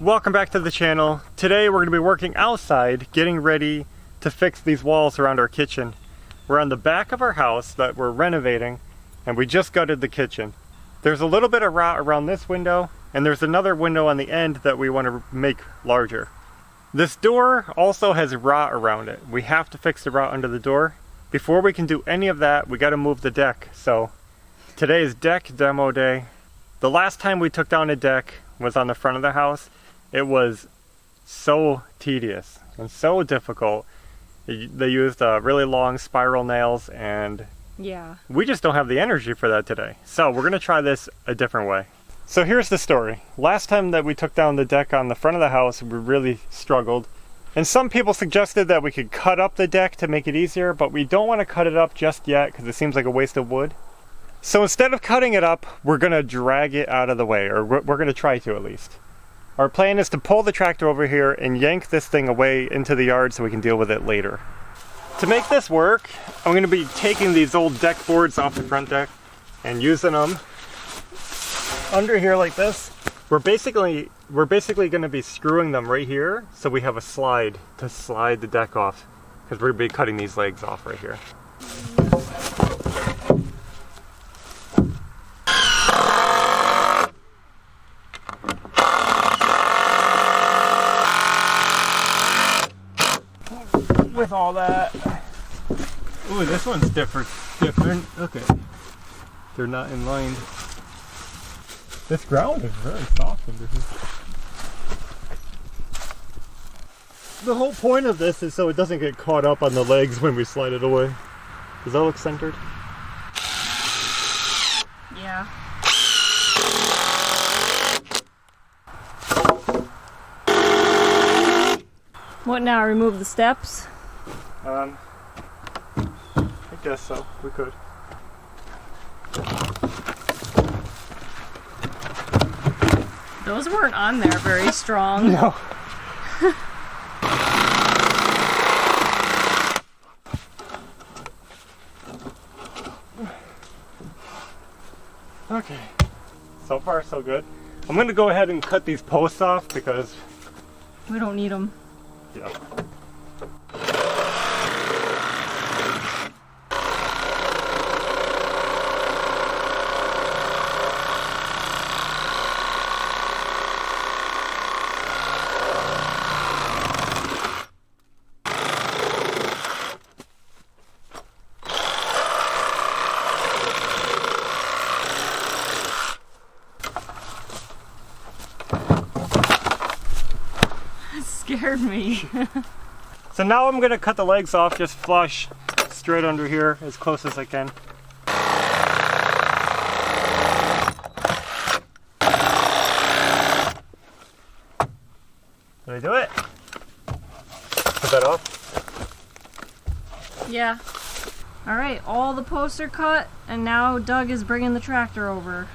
Welcome back to the channel. Today we're going to be working outside, getting ready to fix these walls around our kitchen. We're on the back of our house that we're renovating, and we just gutted the kitchen. There's a little bit of rot around this window, and there's another window on the end that we want to make larger. This door also has rot around it. We have to fix the rot under the door. Before we can do any of that, we got to move the deck. So today is deck demo day. The last time we took down a deck was on the front of the house. It was so tedious and so difficult. They used really long spiral nails, and yeah, we just don't have the energy for that today. So we're gonna try this a different way. So here's the story. Last time that we took down the deck on the front of the house, we really struggled. And some people suggested that we could cut up the deck to make it easier, but we don't want to cut it up just yet because it seems like a waste of wood. So instead of cutting it up, we're gonna drag it out of the way, or we're gonna try to at least. Our plan is to pull the tractor over here and yank this thing away into the yard so we can deal with it later. To make this work, I'm going to be taking these old deck boards off the front deck and using them under here like this. We're basically going to be screwing them right here so we have a slide to slide the deck off, because we're going to be cutting these legs off right here. With all that. Ooh, this one's different. Okay. They're not in line. This ground is very soft under here. The whole point of this is so it doesn't get caught up on the legs when we slide it away. Does that look centered? Yeah. What now? Remove the steps? I guess so. We could. Those weren't on there very strong. No. Okay. So far, so good. I'm going to go ahead and cut these posts off because We don't need them. yeah. Scared me. So now I'm going to cut the legs off just flush straight under here as close as I can. Did I do it? Put that off. Yeah. Alright, all the posts are cut, and now Doug is bringing the tractor over.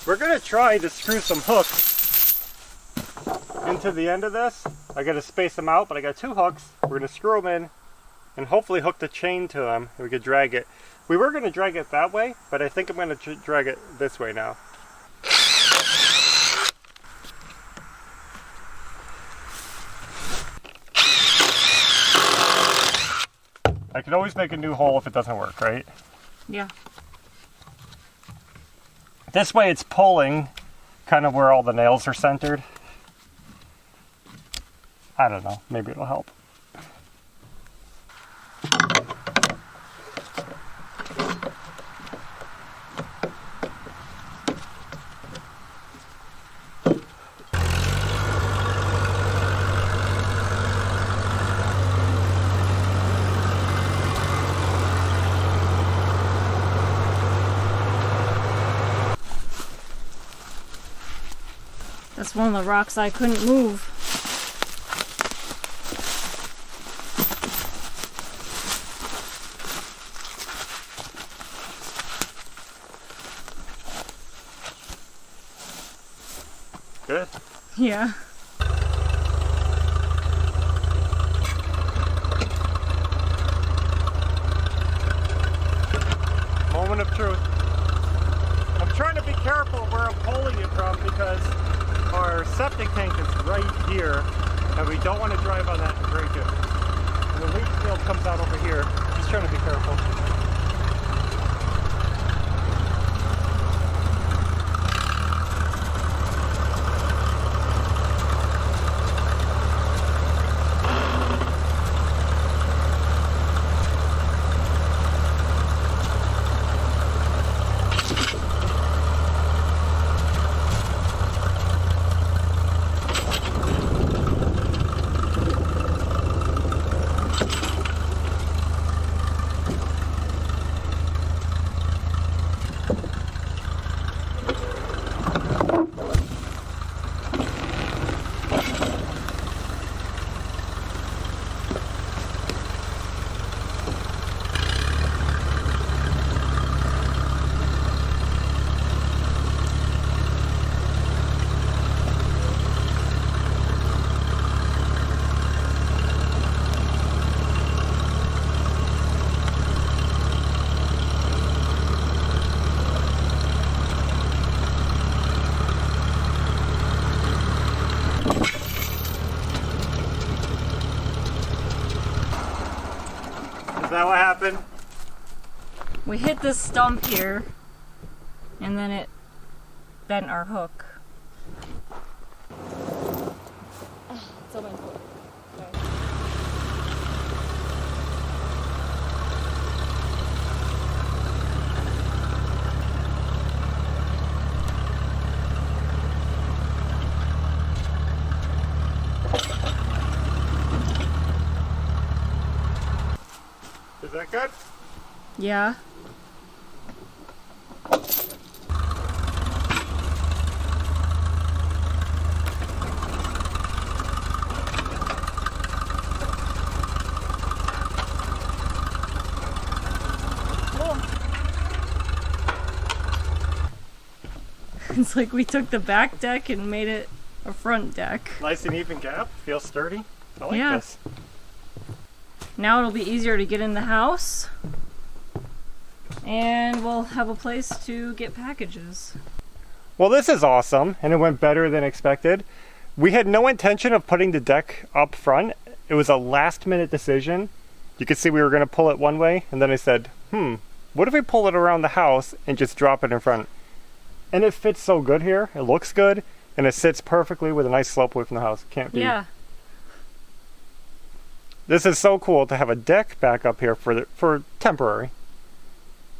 We're going to try to screw some hooks into the end of this. I got to space them out, but I got 2 hooks. We're going to screw them in and hopefully hook the chain to them and we could drag it. We were going to drag it that way, but I think I'm going to drag it this way now. I could always make a new hole if it doesn't work, right? Yeah. This way it's pulling kind of where all the nails are centered. I don't know, maybe it'll help. That's one of the rocks I couldn't move. Good? Yeah. moment of truth. I'm trying to be careful where I'm pulling it from because our septic tank is right here and we don't want to drive on that and break it. And the leach field comes out over here. Just trying to be careful. Is that what happened? We hit this stump here, and then it bent our hook. It's on my foot. Sorry. Is that good? Yeah. It's like we took the back deck and made it a front deck. Nice and even gap. Feels sturdy. I like Yeah. this. Now it'll be easier to get in the house, and we'll have a place to get packages. Well, this is awesome, and it went better than expected. We had no intention of putting the deck up front. It was a last-minute decision. You could see we were going to pull it one way, and then I said, what if we pull it around the house and just drop it in front? And it fits so good here. It looks good, and it sits perfectly with a nice slope away from the house. Can't beat. Yeah. This is so cool to have a deck back up here for temporary,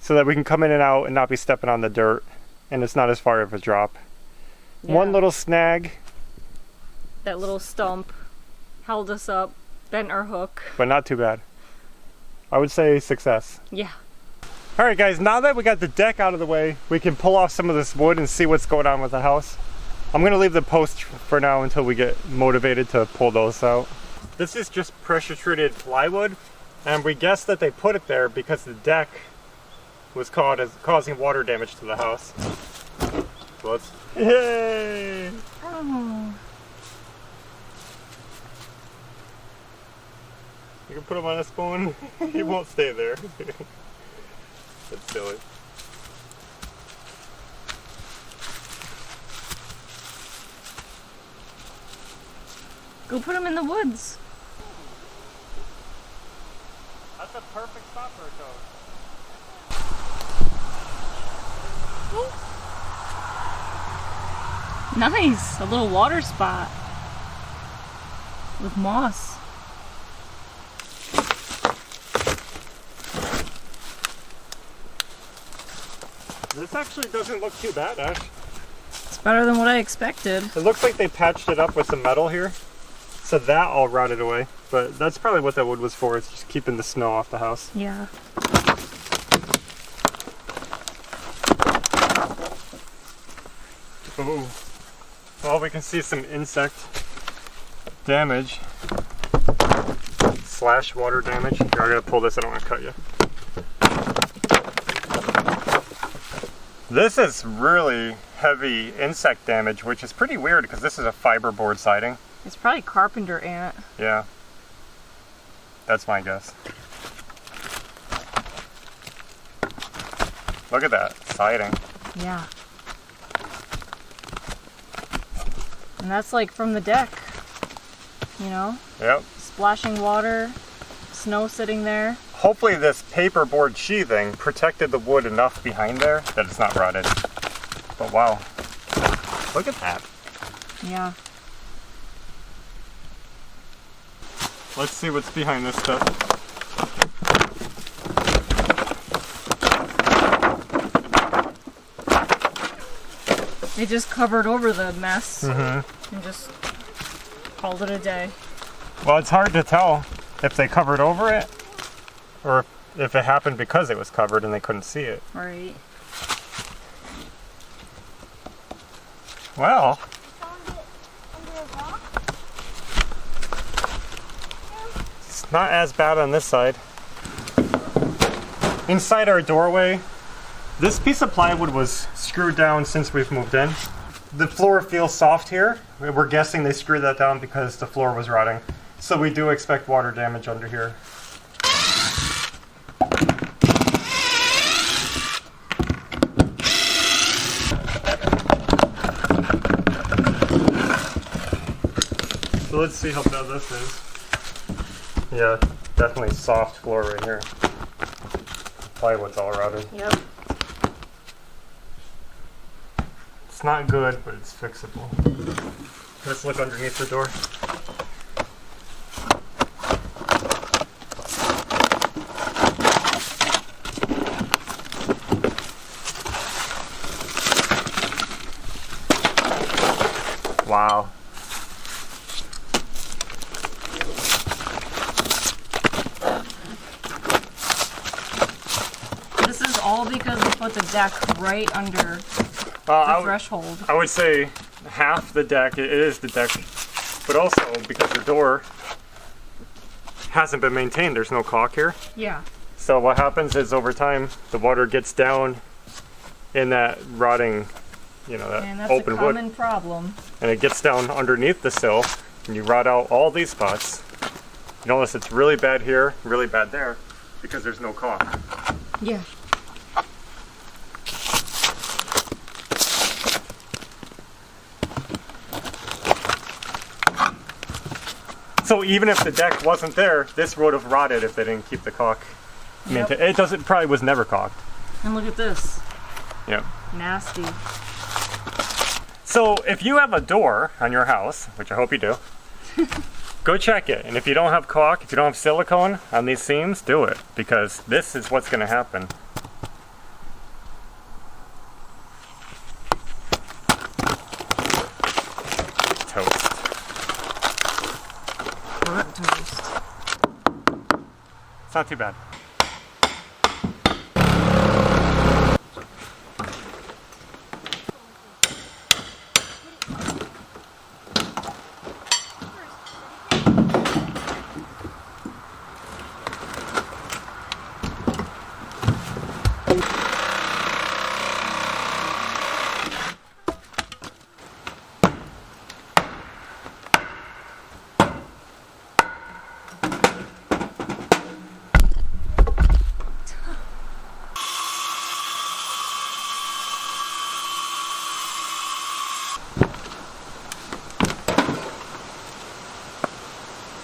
so that we can come in and out and not be stepping on the dirt, and it's not as far of a drop. Yeah. One little snag, That little stump held us up, bent our hook. but not too bad. I would say success. Yeah. All right, guys, now that we got the deck out of the way, we can pull off some of this wood and see what's going on with the house. I'm gonna leave the posts for now until we get motivated to pull those out. This is just pressure treated plywood, and we guessed that they put it there because the deck was causing water damage to the house. So let's, yay! Oh. You can put him on a spoon. He won't stay there. That's silly. Go put them in the woods. That's a perfect spot for a toad. Nice, a little water spot with moss. This actually doesn't look too bad, Ash. It's better than what I expected. It looks like they patched it up with some metal here, so that all rotted away. But that's probably what that wood was for. It's just keeping the snow off the house. Yeah. Ooh. Well, we can see some insect damage / water damage. Here, I gotta pull this. I don't want to cut you. This is really heavy insect damage, which is pretty weird because this is a fiberboard siding. It's probably carpenter ant. Yeah. That's my guess. Look at that siding. Yeah. And that's like from the deck, you know? Yep. Splashing water, snow sitting there. Hopefully this paperboard sheathing protected the wood enough behind there that it's not rotted. But wow, look at that. Yeah. Let's see what's behind this stuff. They just covered over the mess Mm-hmm. and just called it a day. Well, it's hard to tell if they covered over it or if it happened because it was covered and they couldn't see it. Right. Well, Found it under a rock? it's not as bad on this side. Inside our doorway, this piece of plywood was screwed down since we've moved in. The floor feels soft here. We're guessing they screwed that down because the floor was rotting. So we do expect water damage under here. So let's see how bad this is. Yeah, definitely soft floor right here. Plywood's all rotted. Yep. It's not good, but it's fixable. Let's look underneath the door. Wow. This is all because we put the deck right under I the threshold. I would say half the deck, it is the deck, but also because the door hasn't been maintained, there's no caulk here. Yeah. So what happens is over time, the water gets down in that rotting, you know, And that that's open a wood, common problem. and it gets down underneath the sill, and you rot out all these spots. You notice it's really bad here, really bad there, because there's no caulk. Yeah. So even if the deck wasn't there, this would have rotted if they didn't keep the caulk. Yep. It doesn't, probably was never caulked. And look at this. Yep. Nasty. So if you have a door on your house, which I hope you do, go check it. And if you don't have caulk, if you don't have silicone on these seams, do it, because this is what's going to happen. Toast. Burnt toast. It's not too bad.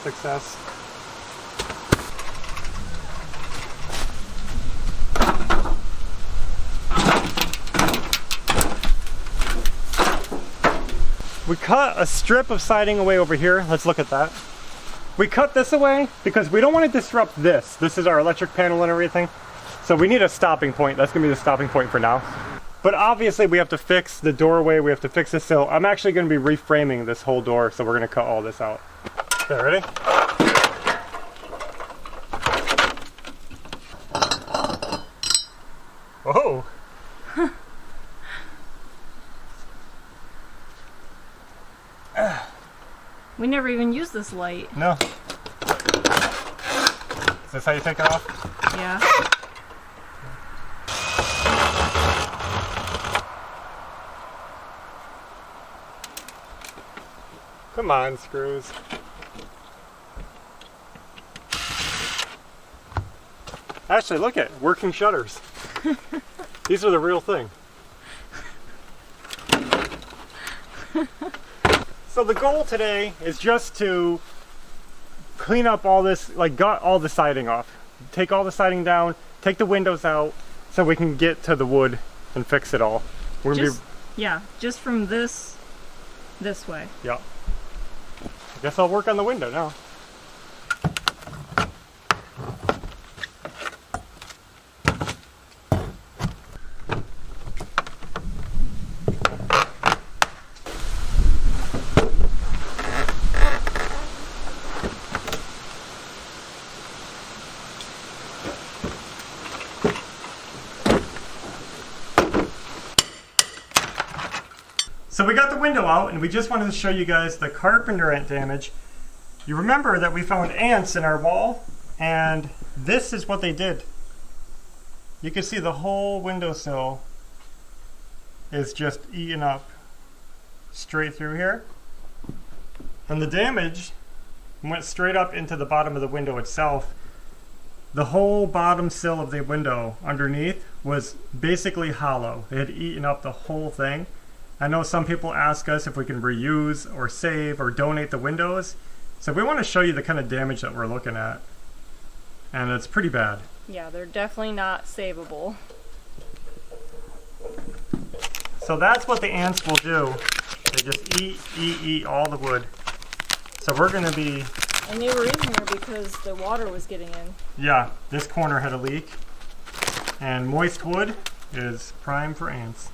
Success. We cut a strip of siding away over here. Let's look at that. We cut this away because we don't want to disrupt this. This is our electric panel and everything. So we need a stopping point. That's gonna be the stopping point for now. But obviously we have to fix the doorway, we have to fix the sill. I'm actually gonna be reframing this whole door, so we're gonna cut all this out. Okay, ready? Whoa! We never even used this light. No. Is this how you take it off? Yeah. Come on, screws. Actually, look at working shutters. These are the real thing. So the goal today is just to clean up all this, like gut all the siding off. Take all the siding down, take the windows out, so we can get to the wood and fix it all. We're gonna just from this way. Yeah. I guess I'll work on the window now. So we got the window out, and we just wanted to show you guys the carpenter ant damage. You remember that we found ants in our wall, and this is what they did. You can see the whole windowsill is just eaten up straight through here. And the damage went straight up into the bottom of the window itself. The whole bottom sill of the window underneath was basically hollow. They had eaten up the whole thing. I know some people ask us if we can reuse or save or donate the windows. So we want to show you the kind of damage that we're looking at. And it's pretty bad. Yeah, they're definitely not savable. So that's what the ants will do. They just eat all the wood. So we're going to be... And they were in here because the water was getting in. Yeah, this corner had a leak. And moist wood is prime for ants.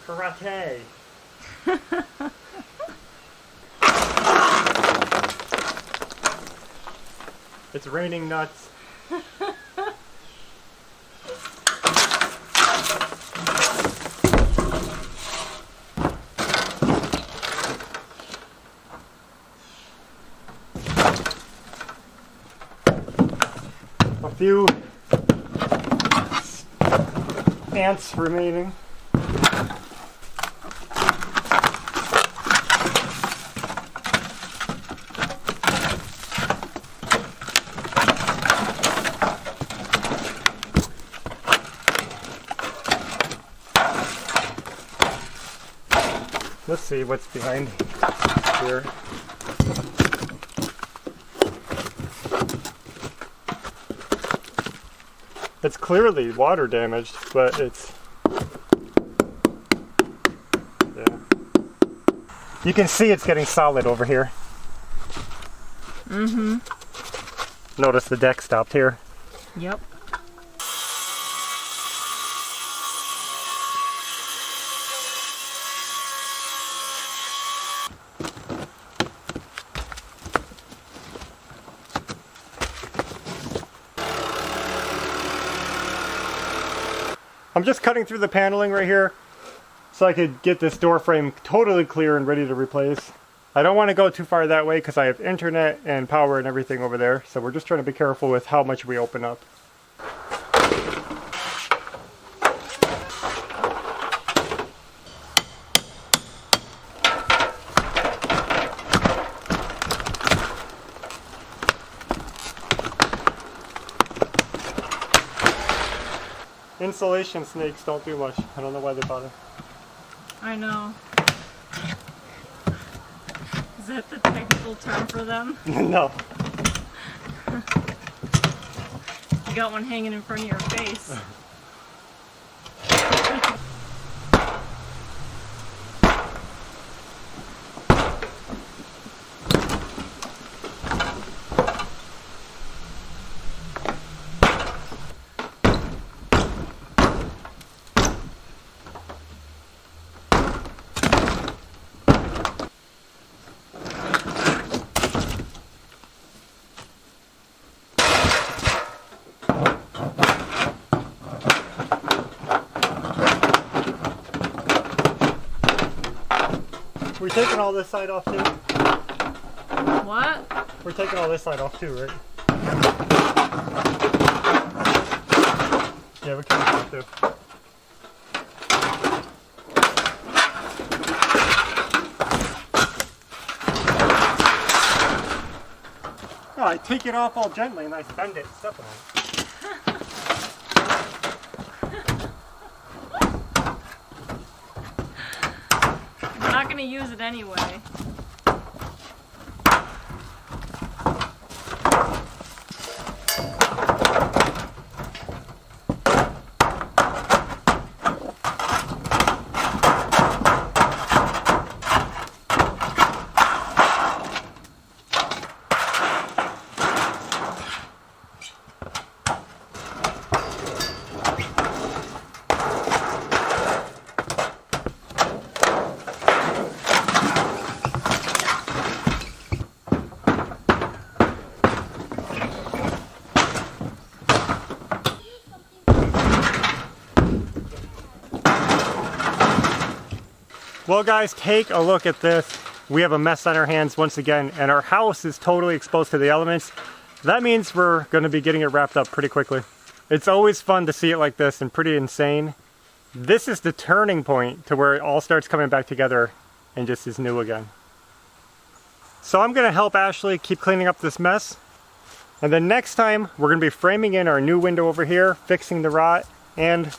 Karate. It's raining nuts. A few ants remaining. Let's see what's behind here. It's clearly water damaged, but it's... yeah. You can see it's getting solid over here. Mm-hmm. Notice the deck stopped here. Yep. I'm just cutting through the paneling right here so I could get this door frame totally clear and ready to replace. I don't want to go too far that way because I have internet and power and everything over there, so we're just trying to be careful with how much we open up. Insulation snakes don't do much. I don't know why they bother. I know. Is that the technical term for them? No. You got one hanging in front of your face. We're taking all this side off too? What? We're taking all this side off too, right? Yeah, we can have to. Oh, I take it off all gently and I bend it, step on it. We're not gonna use it anyway. Well guys, take a look at this. We have a mess on our hands once again, and our house is totally exposed to the elements. That means we're going to be getting it wrapped up pretty quickly. It's always fun to see it like this and pretty insane. This is the turning point to where it all starts coming back together and just is new again. So I'm going to help Ashley keep cleaning up this mess. And then next time, we're going to be framing in our new window over here, fixing the rot, and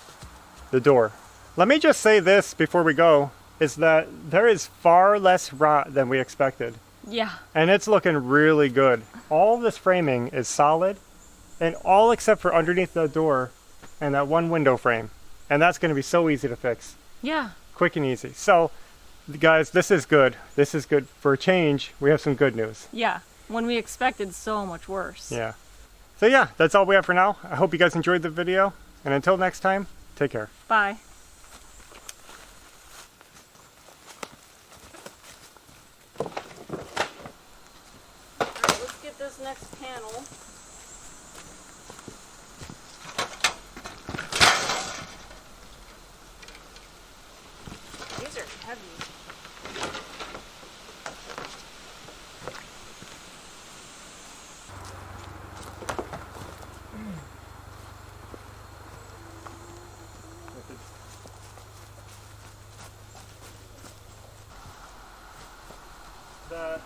the door. Let me just say this before we go, is that there is far less rot than we expected. Yeah. And it's looking really good. All this framing is solid, and all except for underneath the door and that one window frame. And that's going to be so easy to fix. Yeah. Quick and easy. So, guys, this is good. This is good. For a change, we have some good news. Yeah. When we expected so much worse. Yeah. So yeah, that's all we have for now. I hope you guys enjoyed the video. And until next time, take care. Bye. Alright, let's get this next panel. These are heavy. The